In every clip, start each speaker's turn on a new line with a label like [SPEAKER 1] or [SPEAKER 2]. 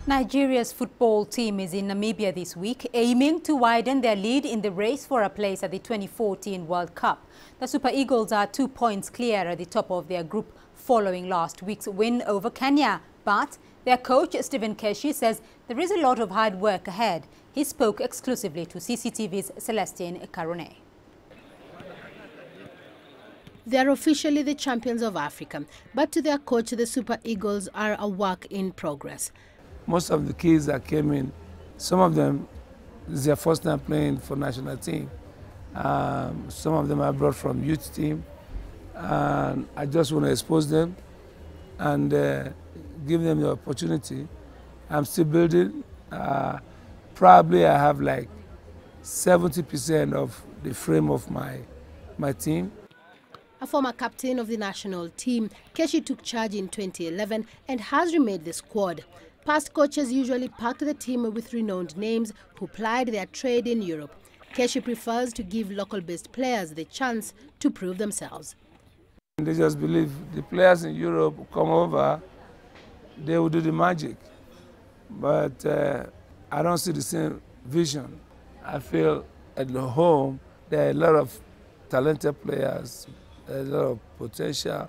[SPEAKER 1] Nigeria's football team is in Namibia this week, aiming to widen their lead in the race for a place at the 2014 World Cup. The Super Eagles are 2 points clear at the top of their group following last week's win over Kenya. But their coach, Stephen Keshi, says there is a lot of hard work ahead. He spoke exclusively to CCTV's Celestine Karone.
[SPEAKER 2] They are officially the champions of Africa, but to their coach, the Super Eagles are a work in progress.
[SPEAKER 3] Most of the kids that came in, some of them, this is their first time playing for national team. Some of them I brought from youth team. And I just want to expose them and give them the opportunity. I'm still building. Probably I have like 70% of the frame of my team.
[SPEAKER 2] A former captain of the national team, Keshi took charge in 2011 and has remade the squad. Past coaches usually packed the team with renowned names who plied their trade in Europe. Keshi prefers to give local-based players the chance to prove themselves.
[SPEAKER 3] They just believe the players in Europe who come over, they will do the magic. But I don't see the same vision. I feel at home there are a lot of talented players, a lot of potential.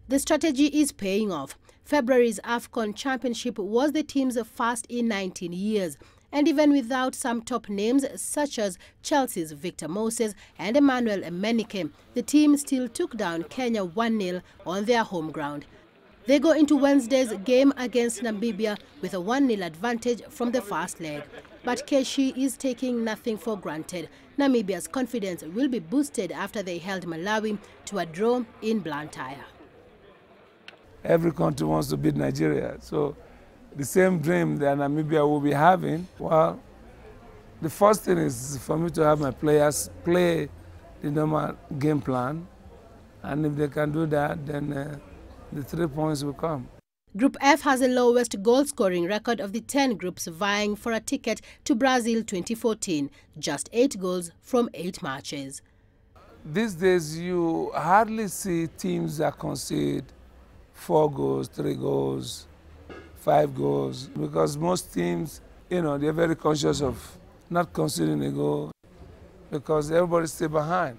[SPEAKER 2] The strategy is paying off. February's AFCON Championship was the team's first in 19 years. And even without some top names such as Chelsea's Victor Moses and Emmanuel Emenike, the team still took down Kenya 1-0 on their home ground. They go into Wednesday's game against Namibia with a 1-0 advantage from the first leg. But Keshi is taking nothing for granted. Namibia's confidence will be boosted after they held Malawi to a draw in Blantyre.
[SPEAKER 3] Every country wants to beat Nigeria, so the same dream that Namibia will be having, well, the first thing is for me to have my players play the normal game plan, and if they can do that, then the 3 points will come.
[SPEAKER 2] Group F has the lowest goal-scoring record of the 10 groups vying for a ticket to Brazil 2014, just 8 goals from 8 matches.
[SPEAKER 3] These days, you hardly see teams that concede 4 goals, 3 goals, 5 goals, because most teams, they're very conscious of not conceding a goal because everybody stays behind.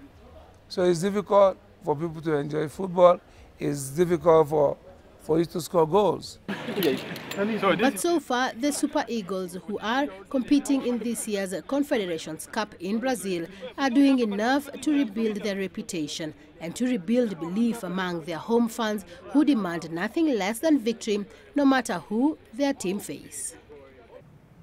[SPEAKER 3] So it's difficult for people to enjoy football. It's difficult for you to score goals.
[SPEAKER 2] But so far, the Super Eagles, who are competing in this year's Confederations Cup in Brazil, are doing enough to rebuild their reputation and to rebuild belief among their home fans who demand nothing less than victory, no matter who their team face.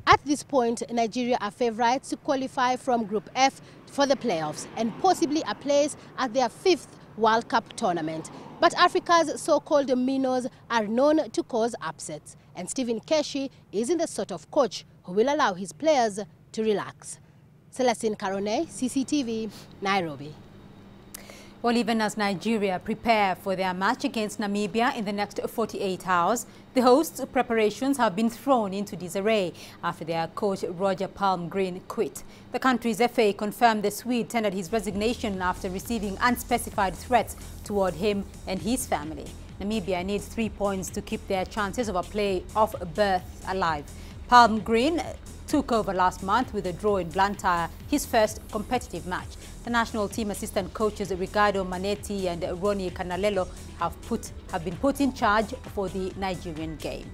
[SPEAKER 2] At this point, Nigeria are favourites to qualify from Group F for the playoffs and possibly a place at their 5th World Cup tournament. But Africa's so-called minnows are known to cause upsets, and Stephen Keshi isn't the sort of coach who will allow his players to relax. Celestine Karone, CCTV, Nairobi.
[SPEAKER 1] Well, even as Nigeria prepare for their match against Namibia in the next 48 hours, the hosts' preparations have been thrown into disarray after their coach Roger Palmgren quit. The country's FA confirmed the Swede tendered his resignation after receiving unspecified threats toward him and his family. Namibia needs 3 points to keep their chances of a playoff berth alive. Palmgren took over last month with a draw in Blantyre, his first competitive match. The national team assistant coaches Ricardo Manetti and Ronnie Canalelo have been put in charge for the Nigerian game.